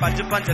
5-5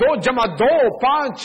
2+2 5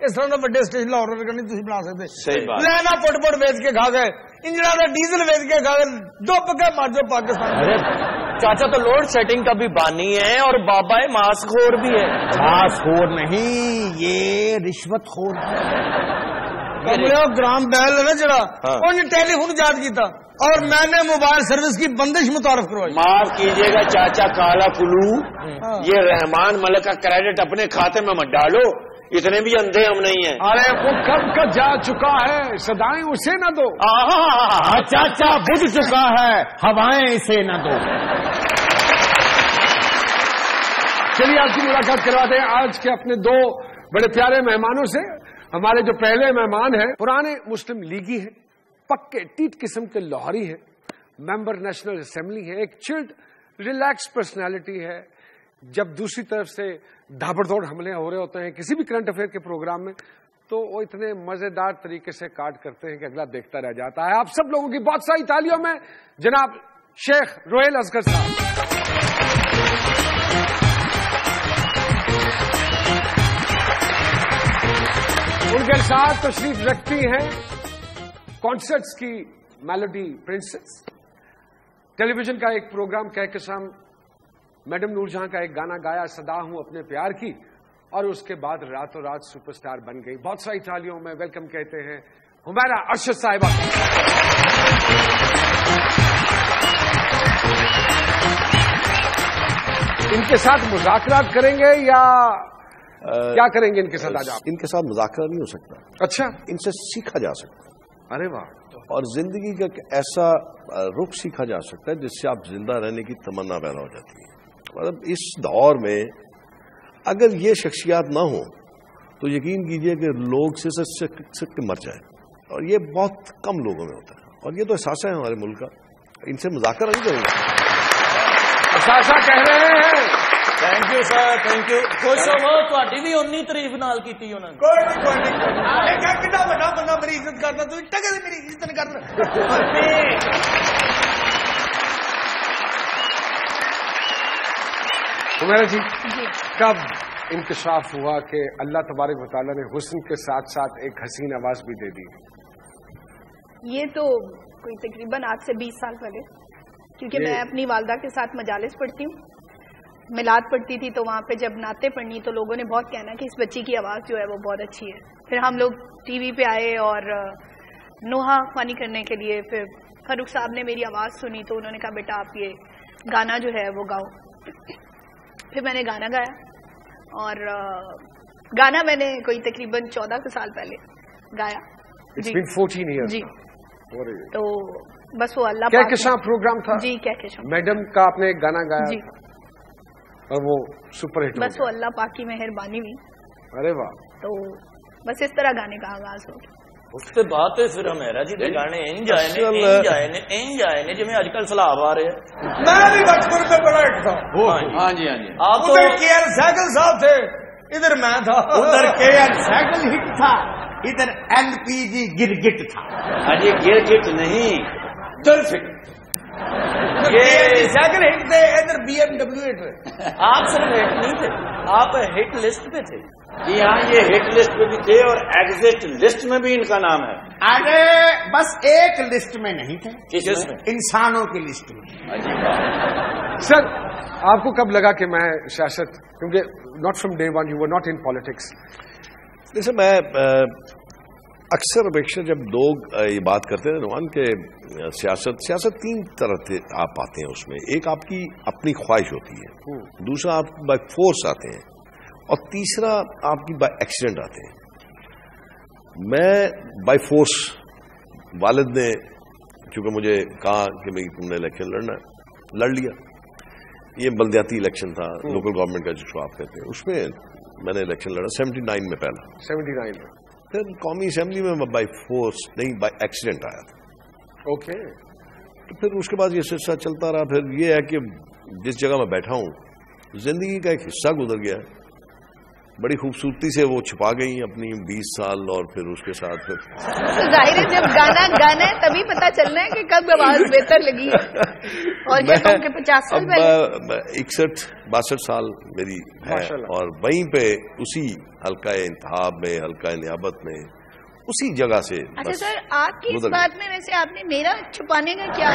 اس طرح بڑے اسٹیشن لاہور نہیں تھی بنا سکتے. صحیح بات. لینا پٹ ویچ کے کھا گئے, انجنا کا ڈیزل ویچ کے کھا گئے, ڈب کے مر جاؤ پاکستان. ارے چاچا تو لوڈ سیٹنگ کا بھی بانی ہے اور بابا ماسک خور بھی ہے. خاص خور نہیں, یہ رشوت خور ہے. گرام بیل ہے نا جڑا, انہیں ٹیلی فون یاد کیتا اور میں نے موبائل سروس کی بندش متعارف کروائی. معاف کیجیے گا چاچا کالا کلو, یہ رحمان ملک کا کریڈٹ اپنے کھاتے میں مت ڈالو, اتنے بھی اندھے ہم نہیں ہیں. ارے وہ کب کا جا چکا ہے, سدائیں اسے نہ دو. چاچا بجھ چکا ہے, ہوائیں اسے نہ دو. چلیے آپ کی ملاقات کرواتے ہیں آج کے اپنے دو بڑے پیارے مہمانوں سے. ہمارے جو پہلے مہمان ہیں پرانے مسلم لیگی ہیں, پکے ٹیٹ قسم کے لاہوری ہیں, ممبر نیشنل اسمبلی ہے, ایک چلڈ ریلیکس پرسنالٹی ہے. جب دوسری طرف سے دھاپڑ دوڑ حملے ہو رہے ہوتے ہیں کسی بھی کرنٹ افیئر کے پروگرام میں تو وہ اتنے مزیدار طریقے سے کاٹ کرتے ہیں کہ اگلا دیکھتا رہ جاتا ہے. آپ سب لوگوں کی بہت ساری تالیوں میں جناب شیخ روہیل اصغر صاحب. ان کے ساتھ تشریف رکھتی ہیں کانسرٹس کی میلوڈی پرنسس, ٹیلی ویژن کا ایک پروگرام کہکشاں میڈم نور جہاں کا ایک گانا گایا صدا ہوں اپنے پیار کی, اور اس کے بعد راتوں رات سپر سٹار بن گئی. بہت ساری تالیوں میں ویلکم کہتے ہیں ہمیرا ارشد صاحبہ. ان کے ساتھ مذاکرات کریں گے یا کیا کریں گے ان کے ساتھ؟ آج آپ ان کے ساتھ مذاکرہ نہیں ہو سکتا. اچھا, ان سے سیکھا جا سکتا. ارے واہ. اور زندگی کا ایک ایسا رخ سیکھا جا سکتا ہے جس سے آپ زندہ رہنے کی تمنا پیدا ہو جاتی ہے. مطلب اس دور میں اگر یہ شخصیات نہ ہوں تو یقین کیجئے کہ لوگ سے مر جائیں, اور یہ بہت کم لوگوں میں ہوتا ہے, اور یہ تو احساس ہے ہمارے ملک کا. ان سے مذاکرہ نہیں کریں گے. احساسہ کہہ رہے ہیں. Thank you sir, thank you. خوش ہو تھوڑی بھی 19 تاریخ نال کی انہوں نے. کتنا بڑا بندہ میری عزت کرتا, تو ٹکے میری عزت نہیں کرتا. ہمیرا جی, کب انکشاف ہوا کہ اللہ تبارک و تعالیٰ نے حسن کے ساتھ ساتھ ایک حسین آواز بھی دے دی؟ یہ تو کوئی تقریباً آج سے 20 سال پہلے, کیونکہ میں اپنی والدہ کے ساتھ مجالس پڑھتی ہوں, میلاد پڑھتی تھی, تو وہاں پہ جب نعتیں پڑھنی تو لوگوں نے بہت کہنا کہ اس بچی کی آواز جو ہے وہ بہت اچھی ہے. پھر ہم لوگ ٹی وی پہ آئے اور نوحہ خوانی کرنے کے لیے, پھر فاروق صاحب نے میری آواز سنی تو انہوں نے کہا بیٹا آپ یہ گانا جو ہے وہ گاؤ. پھر میں نے گانا گایا, اور گانا میں نے کوئی تقریباً 14 سال پہلے گایا. جی, تو بس وہ اللہ کہکشاں پروگرام تھا. جی کہکشاں میڈم کا آپ نے ایک گانا گایا جی, اور وہ سپر ہٹ. بس وہ اللہ پاک کی مہربانی ہوئی. ارے واہ. تو بس اس طرح گانے کا آغاز ہو گیا. اس کے بعد تو پھر ہمیرا جی کے گانے جائے نے جی اج کل سلاب آ رہے ہیں. میں بھی بچپن میں بڑا ہٹ تھا. ہاں جی, ہاں جی. آپ ادھر کے ایل سیگل صاحب تھے, ادھر میں تھا. ادھر کے ایل سیگل ہٹ تھا, ادھر ایل پی جی گرگٹ تھا. اجے گرگٹ نہیں, سیگل ہٹ تھے, ادھر بی ایم ڈبلو ہٹ تھے. آپ صرف ہٹ نہیں تھے, آپ ہٹ لسٹ پہ تھے. جی ہاں, یہ ہٹ لسٹ پہ بھی تھے اور ایگزٹ لسٹ میں بھی ان کا نام ہے. ارے بس ایک لسٹ میں نہیں تھے, کس میں؟ انسانوں کی لسٹ میں. سر, آپ کو کب لگا کہ میں سیاست, کیونکہ not from day one you were not in politics. جیسے میں اکثر جب لوگ یہ بات کرتے ہیں نوان کہ سیاست 3 طرح سے آپ آتے ہیں اس میں. ایک آپ کی اپنی خواہش ہوتی ہے, دوسرا آپ بائی فورس آتے ہیں, اور تیسرا آپ کی بائی ایکسیڈنٹ آتے ہیں. میں بائی فورس, والد نے چونکہ مجھے کہا کہ بھائی تم نے الیکشن لڑنا ہے, لڑ لیا. یہ بلدیاتی الیکشن تھا, لوکل گورنمنٹ کا جس کو آپ کہتے ہیں, اس میں میں نے الیکشن لڑا 79 میں. پہلا 79 میں. پھر قومی اسمبلی میں بائی فورس نہیں, بائی ایکسیڈنٹ آیا تھا. اوکے. تو پھر اس کے بعد یہ سلسلہ چلتا رہا. پھر یہ ہے کہ جس جگہ میں بیٹھا ہوں زندگی کا ایک حصہ گزر گیا ہے, بڑی خوبصورتی سے وہ چھپا گئی اپنی 20 سال اور پھر اس کے ساتھ پھر ظاہر ہے جب گانا ہے تبھی پتا چلنا ہے کہ کب آواز بہتر لگی اور کیا کہ 50 سال پہلے 61-62 سال میری ہے اور وہیں پہ اسی حلقہ انتخاب میں حلقہ نیابت میں اسی جگہ سے. اچھا سر آپ کی اس بات میں ویسے آپ نے میرا چھپانے کا کیا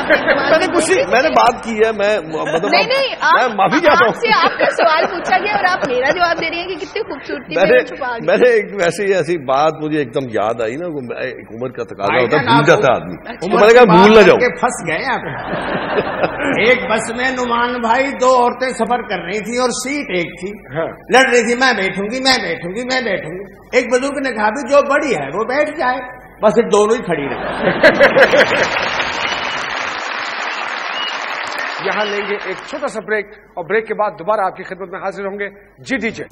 میں نے بات کی ہے میں معافی چاہتا ہوں آپ کا سوال پوچھا گیا اور آپ میرا جواب دے رہی ہیں کہ کتنی خوبصورتی میں نے ایک ویسی ایسی بات مجھے ایک دم یاد آئی نا ایک عمر کا تقاضا ہوتا ہے بھول جاتا ہے آدمی میں نے کہا بھول نہ جاؤ پھنس گئے آپ. ایک بس میں نعمان بھائی 2 عورتیں سفر کر رہی تھی اور سیٹ ایک تھی لڑ رہی تھی میں بیٹھوں گی میں بیٹھوں گی میں بیٹھوں گی. ایک بزرگ نے کہا بھی جو بڑی ہے وہ بیٹھ جائے بس پھر دونوں ہی کھڑی رہی. یہاں لیں گے ایک چھوٹا سا بریک اور بریک کے بعد دوبارہ آپ کی خدمت میں حاضر ہوں گے. جی دیجیے.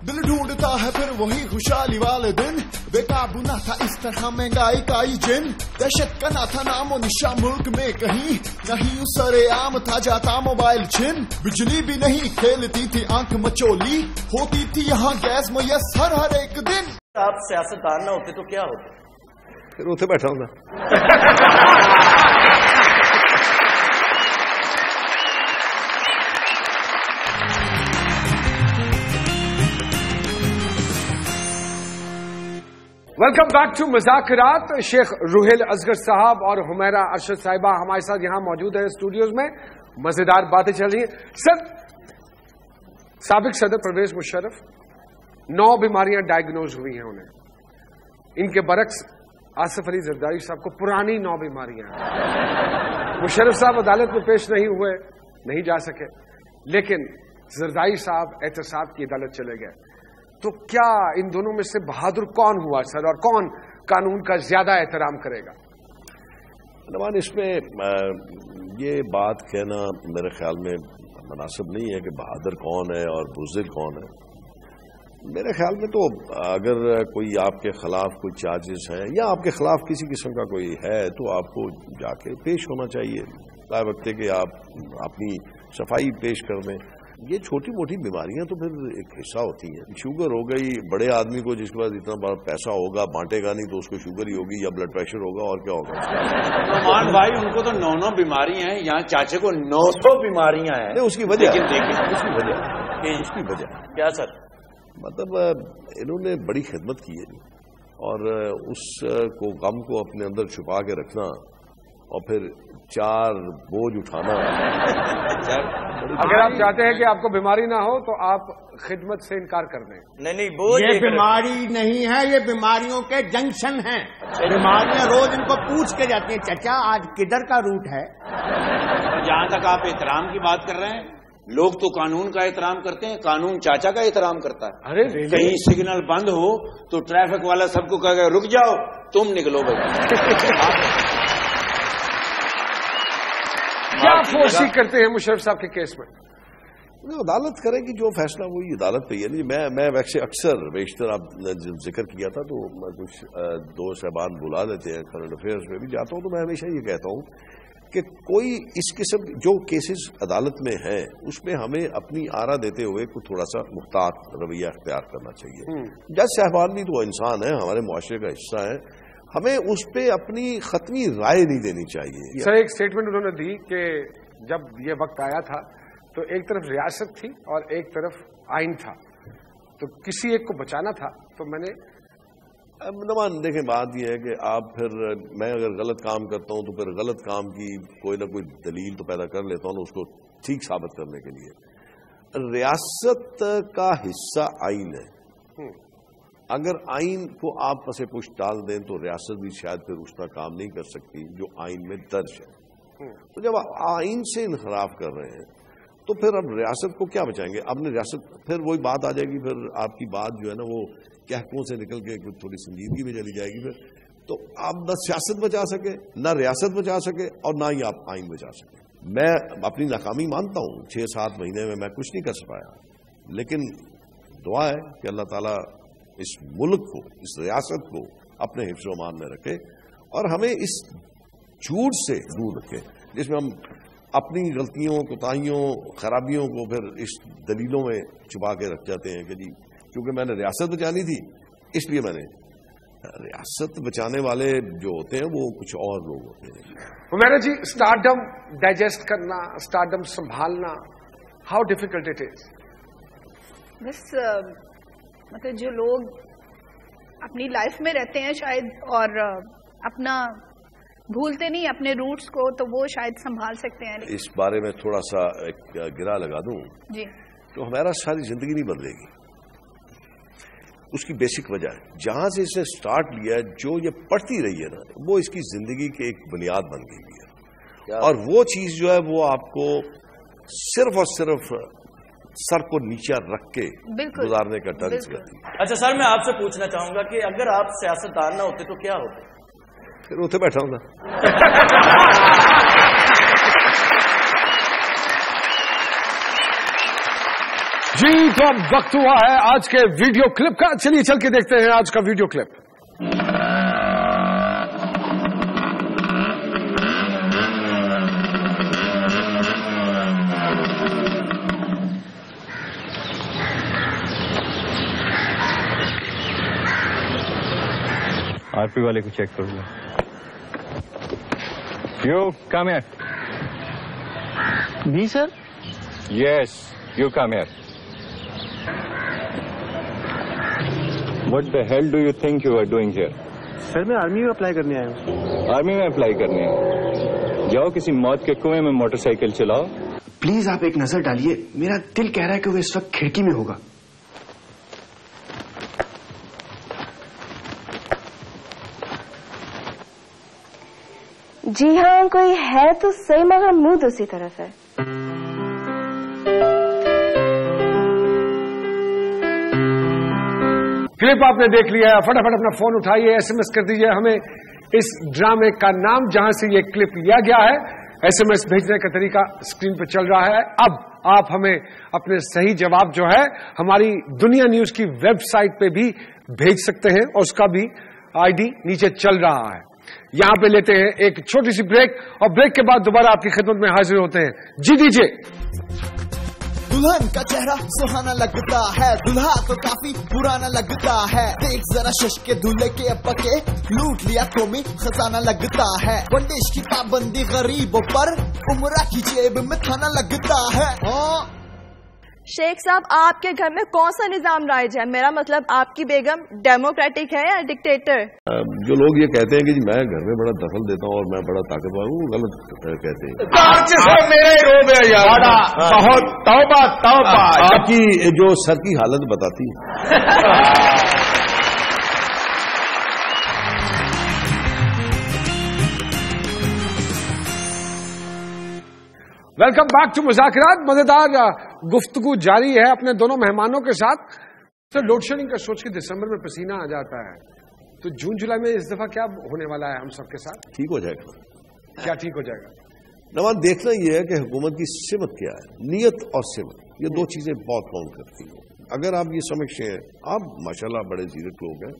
دل ڈھونڈتا ہے پھر وہی خوشحالی والے دن بے قابو نہ تھا اس طرح مہنگائی کا ہی جن دہشت کا نہ تھا نام و نشا ملک میں کہیں نہیں سرے عام تھا جاتا موبائل چھن بجلی بھی نہیں کھیلتی تھی آنکھ مچولی ہوتی تھی یہاں گیس میسر ہر ایک دن. آپ سیاستدان نہ ہوتے تو کیا ہوتے؟ پھر اتنے بیٹھا ہوں ویلکم بیک ٹو مذاکرات. شیخ روحیل اصغر صاحب اور حمیرہ ارشد صاحبہ ہمارے ساتھ یہاں موجود ہیں اسٹوڈیوز میں. مزیدار باتیں چل رہی ہیں. سر سابق صدر پرویز مشرف 9 بیماریاں ڈائگنوز ہوئی ہیں انہیں. ان کے برعکس آصف علی زرداری صاحب کو پرانی 9 بیماریاں ہیں. مشرف صاحب عدالت میں پیش نہیں ہوئے, نہیں جا سکے, لیکن زرداری صاحب احتساب کی عدالت چلے گئے. تو کیا ان دونوں میں سے بہادر کون ہوا سر, اور کون قانون کا زیادہ احترام کرے گا؟ نمان اس میں یہ بات کہنا میرے خیال میں مناسب نہیں ہے کہ بہادر کون ہے اور بزدل کون ہے. میرے خیال میں تو اگر کوئی آپ کے خلاف کوئی چارجز ہیں یا آپ کے خلاف کسی قسم کا کوئی ہے تو آپ کو جا کے پیش ہونا چاہیے. طے وقت ہے کہ آپ اپنی صفائی پیش کر دیں. یہ چھوٹی موٹی بیماریاں تو پھر ایک حصہ ہوتی ہیں. شوگر ہو گئی بڑے آدمی کو, جس کے پاس اتنا بڑا پیسہ ہوگا بانٹے گا نہیں تو اس کو شوگر ہی ہوگی یا بلڈ پریشر ہوگا, اور کیا ہوگا. نعمان بھائی ان کو تو 9 بیماریاں ہیں, یہاں چاچے کو 900 بیماریاں ہیں. اس کی وجہ اس کی وجہ کیا سر؟ مطلب انہوں نے بڑی خدمت کی ہے اور اس کو غم کو اپنے اندر چھپا کے رکھنا اور پھر 4 بوجھ اٹھانا. اگر آپ چاہتے ہیں کہ آپ کو بیماری نہ ہو تو آپ خدمت سے انکار کر دیں. نہیں بوجھ یہ بیماری نہیں ہے, یہ بیماریوں کے جنکشن ہیں. بیماریاں روز ان کو پوچھ کے جاتی ہیں چچا آج کدھر کا روٹ ہے. جہاں تک آپ احترام کی بات کر رہے ہیں, لوگ تو قانون کا احترام کرتے ہیں, قانون چاچا کا احترام کرتا ہے. ارے کہیں سگنل بند ہو تو ٹریفک والا سب کو کہے گا رک جاؤ تم نکلو بھائی. کیا فوشی کرتے ہیں مشرف صاحب کے کیس میں؟ عدالت کرے گی جو فیصلہ وہی عدالت پہ. یعنی میں ویسے اکثر بیشتر آپ نے ذکر کیا تھا تو میں کچھ 2 صاحبان بلا دیتے ہیں, کرنٹ افیئرس میں بھی جاتا ہوں تو میں ہمیشہ یہ کہتا ہوں کہ کوئی اس قسم جو کیسز عدالت میں ہیں اس میں ہمیں اپنی آرا دیتے ہوئے کوئی تھوڑا سا محتاط رویہ اختیار کرنا چاہیے. جج صاحبان بھی تو انسان ہیں, ہمارے معاشرے کا حصہ ہیں, ہمیں اس پہ اپنی خطمی رائے نہیں دینی چاہیے. سر ایک اسٹیٹمنٹ انہوں نے دی کہ جب یہ وقت آیا تھا تو ایک طرف ریاست تھی اور ایک طرف آئین تھا, تو کسی ایک کو بچانا تھا. تو میں نے نمان دیکھیں بات یہ ہے کہ آپ پھر میں اگر غلط کام کرتا ہوں تو پھر غلط کام کی کوئی نہ کوئی دلیل تو پیدا کر لیتا ہوں اس کو ٹھیک ثابت کرنے کے لیے. ریاست کا حصہ آئین ہے. اگر آئین کو آپ پس پش ڈال دیں تو ریاست بھی شاید پھر اس کا کام نہیں کر سکتی جو آئین میں درج ہے. تو جب آپ آئین سے انحراف کر رہے ہیں تو پھر اب ریاست کو کیا بچائیں گے؟ اب نے ریاست پھر وہی بات آ جائے گی, پھر آپ کی بات جو ہے نا وہ کہکوں سے نکل کے تھوڑی سنجیدگی میں چلی جائے گی. پھر تو آپ نہ سیاست بچا سکے, نہ ریاست بچا سکے, اور نہ ہی آپ آئین بچا سکے. میں اپنی ناکامی مانتا ہوں, 6-7 مہینے میں کچھ نہیں کر پایا, لیکن دعا ہے کہ اللہ تعالیٰ اس ملک کو, اس ریاست کو اپنے حفظ و امان میں رکھے اور ہمیں اس جھوٹ سے دور رکھے جس میں ہم اپنی غلطیوں کوتاہیوں خرابیوں کو پھر اس دلیلوں میں چھپا کے رکھ جاتے ہیں کہ جی کیونکہ میں نے ریاست بچانی تھی اس لیے میں نے. ریاست بچانے والے جو ہوتے ہیں وہ کچھ اور لوگ ہوتے ہیں. عمیرہ جی، اسٹارڈم ڈائجسٹ کرنا، اسٹارڈم سنبھالنا، ہاؤ ڈیفیکلٹ اٹ از؟ بس مطلب جو لوگ اپنی لائف میں رہتے ہیں شاید اور اپنا بھولتے نہیں اپنے روٹس کو، تو وہ شاید سنبھال سکتے ہیں. اس بارے میں تھوڑا سا ایک گرا لگا دوں جی، تو ہمارا ساری زندگی نہیں بدلے گی. اس کی بیسک وجہ ہے جہاں سے اس نے سٹارٹ لیا ہے، جو یہ پڑھتی رہی ہے نا، وہ اس کی زندگی کی ایک بنیاد بن گئی ہے. اور وہ چیز جو ہے وہ آپ کو صرف اور صرف سر کو نیچے رکھ کے گزارنے کا ٹرز کرتی ہے. اچھا سر، میں آپ سے پوچھنا چاہوں گا کہ اگر آپ سیاستدان نہ ہوتے تو کیا ہوتے؟ پھر اتنے بیٹھا ہوں گا. جی تو اب وقت ہوا ہے آج کے ویڈیو کلپ کا. چلیے چل کے دیکھتے ہیں آج کا ویڈیو کلپ. آر پی والے کو چیک کر لو. You come here. جی sir. Yes you come here. What the hell do you think you are doing here? سر میں آرمی میں اپلائی کرنے آیا ہوں. آرمی میں اپلائی کرنے ہیں؟ جاؤ کسی موت کے کنویں میں موٹر سائیکل چلاؤ. پلیز آپ ایک نظر ڈالیے، میرا دل کہہ رہا ہے کہ وہ اس وقت کھڑکی میں ہوگا. جی ہاں کوئی ہے تو صحیح مگر منہ دوسری طرف ہے. کلپ آپ نے دیکھ لیا ہے، فٹافٹ اپنا فون اٹھائیے، ایس ایم ایس کر دیجیے ہمیں اس ڈرامے کا نام جہاں سے یہ کلپ لیا گیا ہے. ایس ایم ایس بھیجنے کا طریقہ اسکرین پہ چل رہا ہے. اب آپ ہمیں اپنے صحیح جواب جو ہے ہماری دنیا نیوز کی ویب سائٹ پہ بھی بھیج سکتے ہیں، اور اس کا بھی آئی ڈی نیچے چل رہا ہے. یہاں پہ لیتے ہیں ایک چھوٹی سی بریک، اور بریک کے بعد دوبارہ آپ کی خدمت میں حاضر ہوتے ہیں. جی دیجیے. دلہن کا چہرہ سہانا لگتا ہے، دلہا تو کافی پرانا لگتا ہے. دیکھ ذرا شش کے دلہے کے ابا کے لوٹ لیا قومی خزانہ لگتا ہے. ونڈیش کی پابندی غریبوں پر عمرہ کی جیب میں تھانا لگتا ہے. شیخ صاحب آپ کے گھر میں کون سا نظام رائج ہے؟ میرا مطلب آپ کی بیگم ڈیموکریٹک ہے یا ڈکٹیٹر؟ جو لوگ یہ کہتے ہیں کہ جی میں گھر میں بڑا دخل دیتا ہوں اور میں بڑا طاقتور ہوں، وہ غلط کہتے ہیں. بہت توبہ توبہ. آپ کی جو سر کی حالت بتاتی ہے. ویلکم بیک ٹو مذاکرات. مزیدار گفتگو جاری ہے اپنے دونوں مہمانوں کے ساتھ. سر لوڈ شیڈنگ کا سوچ کے دسمبر میں پسینہ آ جاتا ہے، تو جون جولائی میں اس دفعہ کیا ہونے والا ہے ہم سب کے ساتھ؟ ٹھیک ہو جائے گا. کیا ٹھیک ہو جائے گا؟ نوان دیکھنا یہ ہے کہ حکومت کی سمت کیا ہے. نیت اور سمت یہ دو چیزیں بہت کاؤنٹ کرتی ہیں. اگر آپ یہ سمجھتے ہیں، آپ ماشاءاللہ بڑے زیرک لوگ ہیں،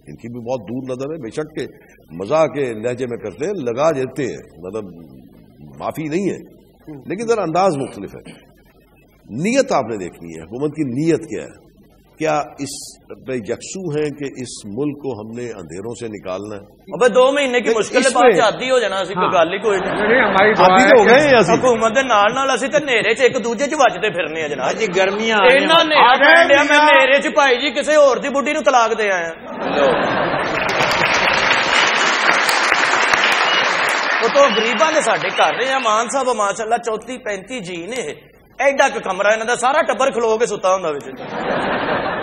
ان کی بھی بہت دور نظر ہے، بے شک کے مزاح کے لہجے میں کرتے ہیں، لگا دیتے ہیں، مطلب معافی نہیں ہے، لیکن ذرا انداز مختلف ہے. نیت آپ نے دیکھنی ہے، حکومت کی نیت کیا ہے. کیا اس پہ یکسو ہیں کہ اس ملک کو ہم نے اندھیروں سے نکالنا ہے؟ ابے 2 مہینے کی مشکل بات آدھی ہو جانا، کوئی گل ہی کوئی نہیں. حکومت کے نال اسی تے نیرے چ ایک دوجے چ وجتے پھرنے ہیں جناب. جی گرمیاں میں نیرے چ بھائی جی کسی ہور دی بڈھی نو طلاق دے آیا. تو غریباں نے ساڈے گھر رہے ہیں. مان صاحب ماشاء اللہ 34-35 جی نے، ایڈا کمرہ انہوں کا سارا ٹبر کھلو کے ستا ہوں.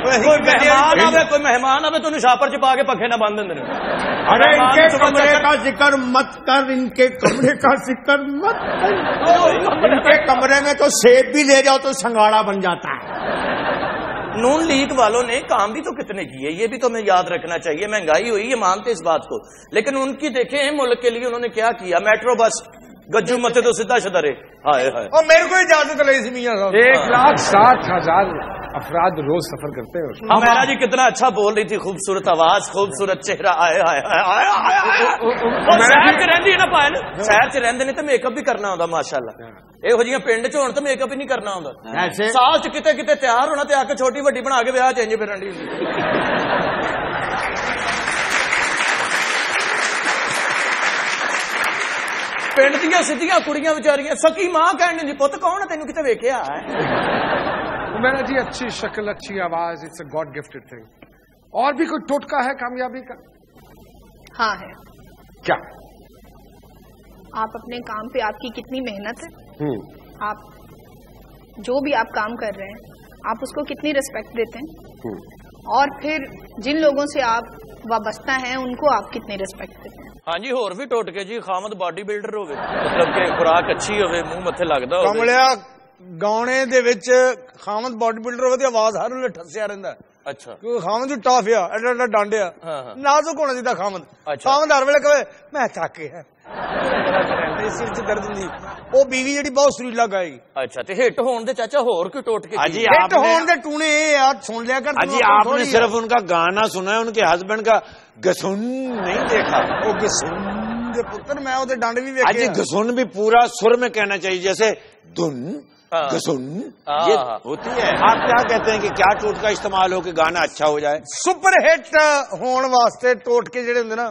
کوئی مہمان آئے تو شاپر چ پا کے پکھے نہ بند دیں. ارے ان کے کمرے کا ذکر مت کر، ان کے کمرے کا ذکر مت کر. ان کے کمرے میں تو سیب بھی لے جاؤ تو سنگاڑا بن جاتا ہے. نون لیگ والوں نے کام بھی تو کتنے کیے، یہ بھی تو ہمیں یاد رکھنا چاہیے. مہنگائی ہوئی، یہ مانتے اس بات کو، لیکن ان کی دیکھیں ہیں ملک کے لیے انہوں نے کیا کیا. میٹرو بس گجو متے تو سیدھا شدرے. ہائے ہائے. اور میرے کو اجازت لئی سی میاں صاحب. 1,60,000 افراد روز سفر کرتے ہیں. میرا جی کتنا اچھا بول رہی تھی, خوبصورت آواز, خوبصورت چہرہ, آئے شہر چ رہی نا پائل, شہر چ رہتے نہیں تو میک اپ بھی کرنا ہوتا ماشاء اللہ. یہ جی پنڈ چ ہو تو میک اپ ہی نہیں کرنا ہوتا, سال چ کتے کتے تیار ہونا تے آ کے چھوٹی وڈی بنا کے ویاہ چینج پھرن دی. پنڈ دیا سیدیاں کڑیاں بچاریاں سکی ماں کہنے جی پت کون ہے تینوں کتے ویکھیا ہے. میرا جی اچھی شکل, اچھی آواز, it's a god gifted thing. اور بھی کوئی ٹوٹکا ہے کامیابی کا؟ ہاں ہے. کیا؟ آپ اپنے کام پہ آپ کی کتنی محنت ہے, آپ جو بھی آپ کام کر رہے ہیں آپ اس کو کتنی ریسپیکٹ دیتے ہیں, اور پھر جن لوگوں سے آپ وابستہ ہیں ان کو آپ کتنی ریسپیکٹ دیتے ہیں. ہاں جی ہور بھی ٹوٹ کے جی خامد باڈی بلڈر ہوئے, مطلب کہ خوراک اچھی ہوئے, منہ متھے لگتا ہو. کملیا گانے دے وچ خامد باڈی بلڈر ہوئے تے آواز ہر ویلے ٹھسیا رہندا ہے. اچھا کیونکہ خامد بھی ٹاف آ, ایڈا ایڈا ڈانڈیا, نازک ہونا چاہیے خامد. خامد ہر ویلے کہے میں تھک گیا, سر چ درد نہیں. وہ بیوی جڑی بہت سریلا گائے. اچھا تے ہٹ ہون دے چاچا ہور کوئی ٹوٹ کے ہٹ ہون دے ٹونے یار سن لیا کر. جی آپ نے صرف ان کا گانا سنا ہے, ان کے ہسبینڈ کا گسن نہیں دیکھا. وہ گسن دے پتر میں وہ ڈانڈ بھی ویکھے. جی گسن بھی پورا سر میں کہنا چاہیے, جیسے دن گسن یہ ہوتی ہے. آپ کیا کہتے ہیں کہ کیا ٹوٹ کا استعمال ہو کہ گانا اچھا ہو جائے؟ سپر ہٹ ہون واسطے ٹوٹ کے جڑے ہوندے نا,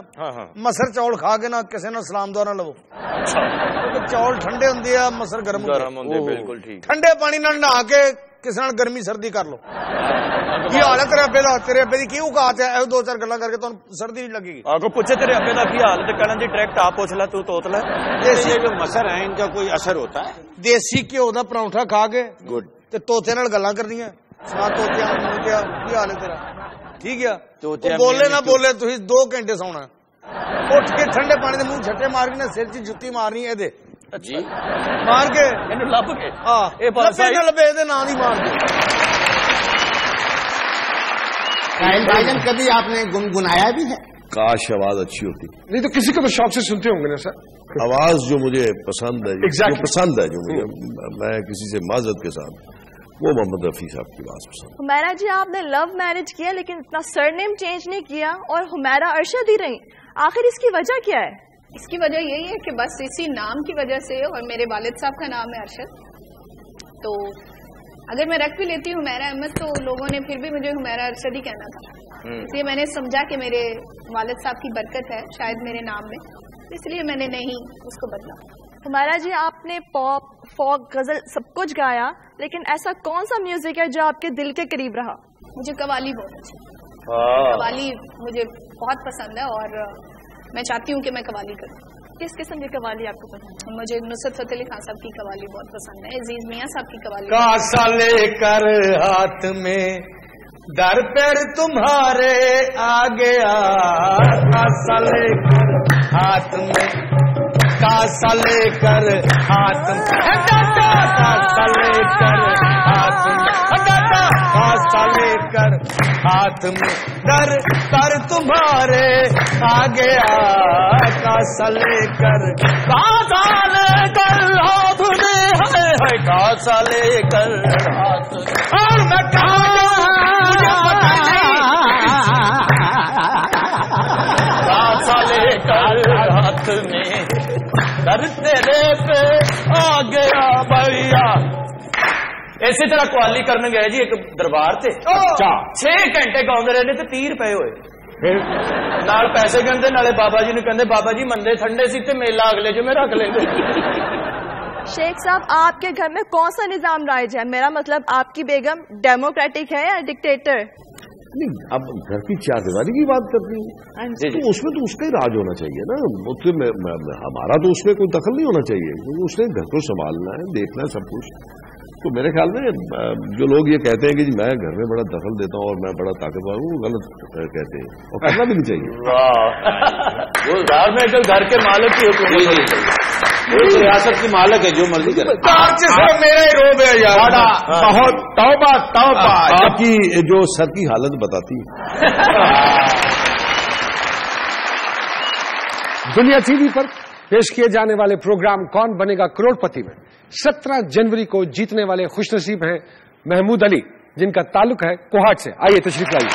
مسر چاول کھا کے نہ کسے نہ سلام دعا نہ لو. چاول ٹھنڈے ہوندے آ, مسر گرم ہوندے. بالکل ٹھیک. ٹھنڈے پانی نال نہا کے کسے نال گرمی سردی کر لو. کی حال ہے تیرے ابے دا, تیرے ابے دی کی اوقات ہے, دو چار گلاں کر کے تانوں سردی نہیں لگے گی. آگے پوچھے تیرے ابے دا کی حال ہے تے کہنا جی ڈائریکٹ آپ پوچھ لے, تو توت لے. دیسی جو مسر ہیں ان کا کوئی اثر ہوتا ہے؟ دیسی گھیو دا پراٹھا کھا کے گڈ تے توتے نال گلاں کردیاں, سنا توتیاں نوں کیا کی حال ہے تیرا, ٹھیک ہے. بولے نہ بولے تسی 2 گھنٹے سونا, اٹھ کے ٹھنڈے پانی دے منہ چھٹے مار کے سر چ جُتی مارنی اے دے جی مار کے اینو لب کے. ہاں اے بس نہ لبے دے نام دی مار کے. بھائی جان کبھی آپ نے گنگنایا بھی ہے؟ کاش آواز اچھی ہوتی. نہیں تو کسی کو تو شوق سے سنتے ہوں گے نا سر. آواز جو مجھے پسند ہے, جو پسند ہے, جو مجھے, میں کسی سے معذرت کے ساتھ, وہ محمد رفیع صاحب کی آواز پسند. حمیرہ جی آپ نے لو میرج کیا لیکن اتنا سر نیم چینج نہیں کیا, اور حمیرہ ارشد ہی رہی, آخر اس کی وجہ کیا ہے؟ اس کی وجہ یہی ہے کہ بس اسی نام کی وجہ سے, اور میرے والد صاحب کا نام ہے ارشد, تو اگر میں رکھ بھی لیتی ہوں حمیرہ احمد تو لوگوں نے پھر بھی مجھے حمیرہ ارشد ہی کہنا تھا. اس لیے میں نے سمجھا کہ میرے والد صاحب کی برکت ہے شاید میرے نام میں, اس لیے میں نے نہیں اس کو بدلا. حمیرہ جی آپ نے پاپ, فوک, غزل سب کچھ گایا, لیکن ایسا کون سا میوزک ہے جو آپ کے دل کے قریب رہا؟ مجھے قوالی بہت اچھی, قوالی مجھے بہت پسند ہے, اور میں چاہتی ہوں کہ میں قوالی کروں. کس قسم کی قوالی آپ کو پسند ہے؟ مجھے نصرت فتح علی خان صاحب کی قوالی بہت پسند ہے, عزیز میاں صاحب کی قوالی. کاسا لے کر ہاتھ میں در پیر تمہارے آ گیا, کاسا لے کر ہاتھ میں, کاسا لے کر ہاتھ میں, کاسا لے کر ہاتھ میں, کاسا لے کر ہاتھ میں در پر تمہارے آ گیا, کاسا لے کر, کاسا لے کر ہاتھ میں, ہے کاسا لے کر ہاتھ میں, اور میں کاسا لے کر ہاتھ میں در تیرے پہ آ گیا بھیا. اسی طرح قوالی کرنے گئے جی ایک دربار سے, 6 گھنٹے گاؤں رہے تو 30 روپے ہوئے, نال پیسے گنتے نالے بابا جی نے کہتے بابا جی مندے ٹھنڈے سی تے میلہ اگلے جو میں رکھ لیں گے. شیخ صاحب آپ کے گھر میں کون سا نظام رائج ہے؟ میرا مطلب آپ کی بیگم ڈیموکریٹک ہے یا ڈکٹیٹر؟ اب گھر کی چار دیواری کی بات کرتی ہوں تو اس میں تو اس کا ہی راج ہونا چاہیے نا, ہمارا تو اس میں کوئی دخل نہیں ہونا چاہیے, کیونکہ اس نے گھر کو سنبھالنا ہے, دیکھنا ہے سب کچھ. تو میرے خیال میں جو لوگ یہ کہتے ہیں کہ جی میں گھر میں بڑا دخل دیتا ہوں اور میں بڑا طاقتور ہوں, وہ غلط کہتے ہیں, اور کرنا بھی نہیں چاہیے. وہ میں گھر کے مالک کی حکومت, ریاست کی مالک ہے, جو مرضی کرے. میرا ہی روب ہے یار, بہت توبہ توبہ. آپ کی جو سر کی حالت بتاتی ہے. دنیا ٹی وی پر پیش کیے جانے والے پروگرام کون بنے گا کروڑ پتی میں 17 جنوری کو جیتنے والے خوش نصیب ہیں محمود علی. جن کا تعلق ہے کوہاٹ سے. آئیے تشریف لائیے.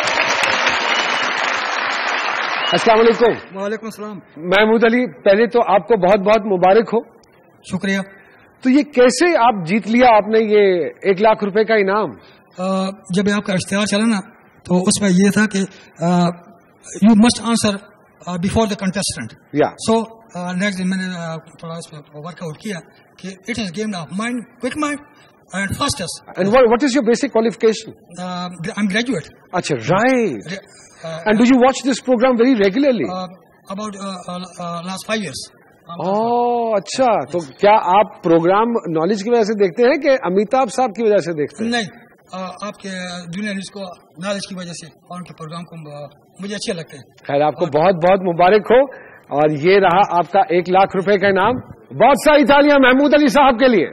السلام علیکم. وعلیکم السلام. محمود علی, پہلے تو آپ کو بہت بہت مبارک ہو. شکریہ. تو یہ کیسے آپ جیت لیا آپ نے یہ 1 لاکھ روپے کا انعام؟ جب آپ کا اشتہار چلا نا تو اس میں یہ تھا کہ you must answer before the contestant. So next دن میں نے تھوڑا اس میں ورک آؤٹ کیا کہ it is game of mind, quick mind and fastest. And what is your basic qualification? I am graduate. اچھا, right. And do you watch this programme very regularly? About last 5 years. اچھا, تو کیا آپ programme knowledge کی وجہ سے دیکھتے ہیں کہ امیتابھ صاحب کی وجہ سے دیکھتے ہیں؟ نہیں, آپ کے جونیئرز کو نالج کی وجہ سے اور ان کے پروگرام کو مجھے اچھے لگتے ہیں. خیر, آپ کو بہت بہت مبارک ہو, اور یہ رہا آپ کا 1 لاکھ روپے کا انعام. بہت ساری تالیاں محمود علی صاحب کے لیے.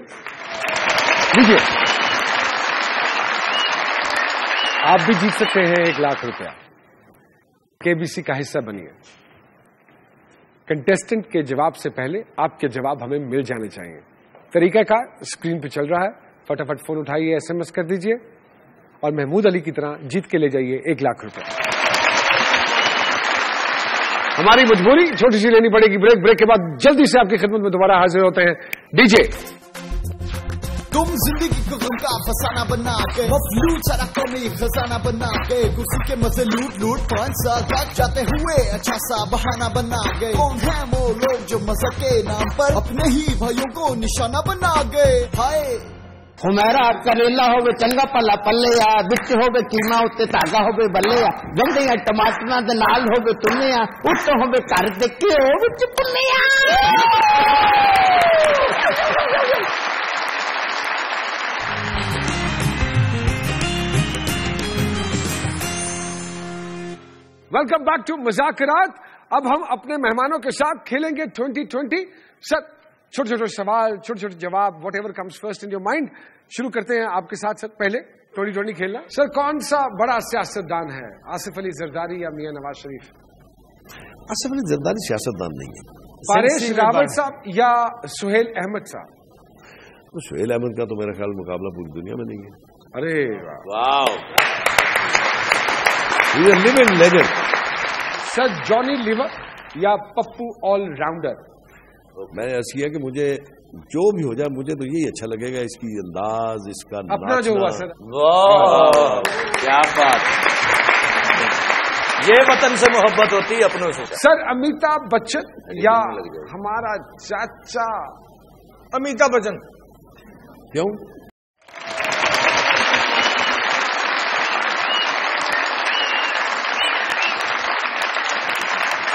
دیجیے, آپ بھی جیت سکتے ہیں 1 لاکھ روپیہ. KBC کا حصہ بنیے. کنٹestant کے جواب سے پہلے آپ کے جواب ہمیں مل جانے چاہیے. طریقہ کار اسکرین پہ چل رہا ہے, فٹافٹ فون اٹھائیے, SMS کر دیجئے, اور محمود علی کی طرح جیت کے لے جائیے 1 لاکھ روپے. ہماری مجبوری چھوٹی سی لینی پڑے گی بریک. بریک کے بعد جلدی سے آپ کی خدمت میں دوبارہ حاضر ہوتے ہیں. ڈیجے. تم زندگی کو غم کا فسانہ بنا کے مفلوج سارا قومی خزانہ بنا کے کرسی کے مزے لوٹ لوٹ 5 سال تک جاتے ہوئے اچھا سا بہانہ بنا گئے. کون ہیں وہ لوگ جو مذہب کے نام پر اپنے ہی بھائیوں کو نشانہ بنا گئے؟ ہائے ہمیرا کریلا ہوگے چنگا پلا پلے آ بچ ہوگے کیما اتنے تازہ ہوگے بلے آ گنڈے ٹماٹر دے نال ہوگے تنے آ اتنے ہوگے گھر دیکھے ہو بچ پلے آ. ویلکم بیک ٹو مذاکرات. اب ہم اپنے مہمانوں کے ساتھ کھیلیں گے 2020. سر, چھوٹے چھوٹے سوال, چھوٹے چھوٹے جواب, what ever comes first in your mind. شروع کرتے ہیں آپ کے ساتھ. سر پہلے 2020 کھیلنا. سر, کون سا بڑا سیاستدان ہے, آصف علی زرداری یا میاں نواز شریف؟ آصف علی زرداری سیاستدان نہیں ہے. پاریش راول صاحب یا سہیل احمد صاحب؟ سہیل احمد کا تو میرا خیال مقابلہ پوری دنیا میں نہیں ہے. ارے واو, لیونگ لیجنڈ. سر, جانی لیور یا پپو آل راؤنڈر؟ میں ایسی ہے کہ مجھے جو بھی ہو جائے مجھے تو یہی اچھا لگے گا, اس کی انداز, اس کا اپنا جو ہوا. سر واہ, کیا بات, یہ وطن سے محبت ہوتی ہے اپنوں سے. سر, امیتابھ بچن یا ہمارا چاچا امیتابھ بچن؟ کیوں؟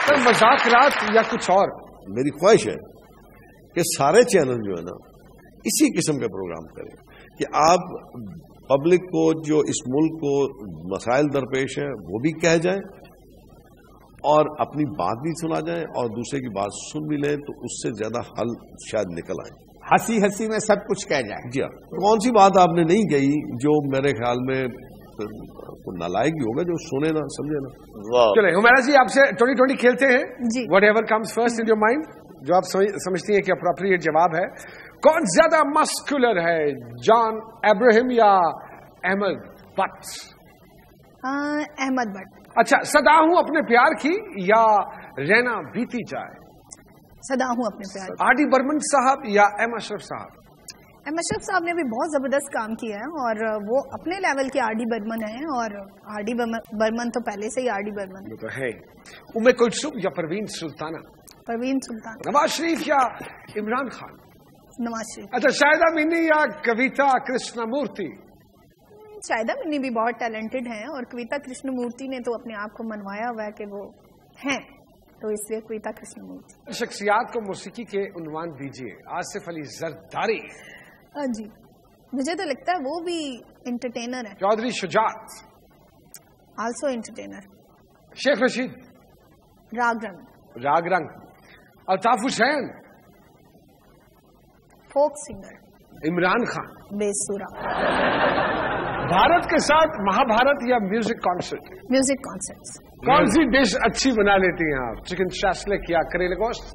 سر, مذاکرات یا کچھ اور؟ میری خواہش ہے کہ سارے چینل جو ہے نا اسی قسم کے پروگرام کریں کہ آپ پبلک کو جو اس ملک کو مسائل درپیش ہیں وہ بھی کہہ جائیں اور اپنی بات بھی سنا جائیں اور دوسرے کی بات سن بھی لیں, تو اس سے زیادہ حل شاید نکل آئے. ہنسی ہنسی میں سب کچھ کہہ جائیں. جی ہاں, کون سی بات آپ نے نہیں کہی جو میرے خیال میں نالائق ہی ہوگا, جو سنے نا سمجھے نا. چلے ہمیرا جی, آپ سے 2020 کھیلتے ہیں. جی. Whatever comes first in your mind, جو آپ سمجھتی ہیں کہ اپروپریٹ جواب ہے. کون زیادہ مسکولر ہے, جان ابراہیم یا احمد بٹ؟ احمد بٹ. اچھا, صدا ہوں اپنے پیار کی یا رہنا بیتی جائے؟ صدا ہوں اپنے پیار کی. آر ڈی برمن صاحب یا ایم اشرف صاحب؟ ایم اشرف صاحب نے بھی بہت زبردست کام کیا ہے اور وہ اپنے لیول کے آر ڈی برمن ہیں, اور آر ڈی برمن تو پہلے سے ہی آر ڈی برمن ہے. تو ہے. ام کلثوم یا پروین سلطانہ؟ پروین سلطانہ. نواز شریف یا عمران خان؟ نواز شریف. اچھا, شاہدہ مینی یا کویتا کرشنا مورتی؟ شاہدہ مینی بھی بہت ٹیلنٹڈ ہیں, اور کویتا کرشنا مورتی نے تو اپنے آپ کو منوایا ہوا ہے کہ وہ ہیں, تو اس لیے کویتا کرشنا مورتی. شخصیات کو موسیقی کے عنوان دیجیے. آصف علی زرداری؟ جی, مجھے تو لگتا ہے وہ بھی انٹرٹینر ہے. چودھری شجاعت؟ Also entertainer. شیخ رشید؟ راگ رنگ. راگ رنگ. الطاف حسین؟ Folk singer. عمران خان؟ بے سورا. بھارت کے ساتھ مہابھارت یا میوزک کانسرٹ؟ Music concert. کون سی ڈش اچھی بنا لیتی ہیں آپ, چکن شاسلک یا کریلے گوشت؟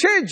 6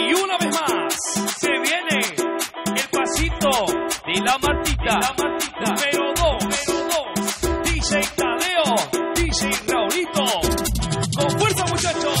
Y una vez más se viene el pasito de la Martita, número 2, DJ Tadeo, DJ Raulito, con fuerza muchachos.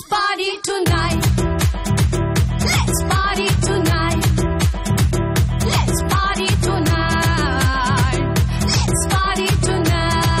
Let's party tonight. Let's party tonight. Let's party tonight. Let's party tonight.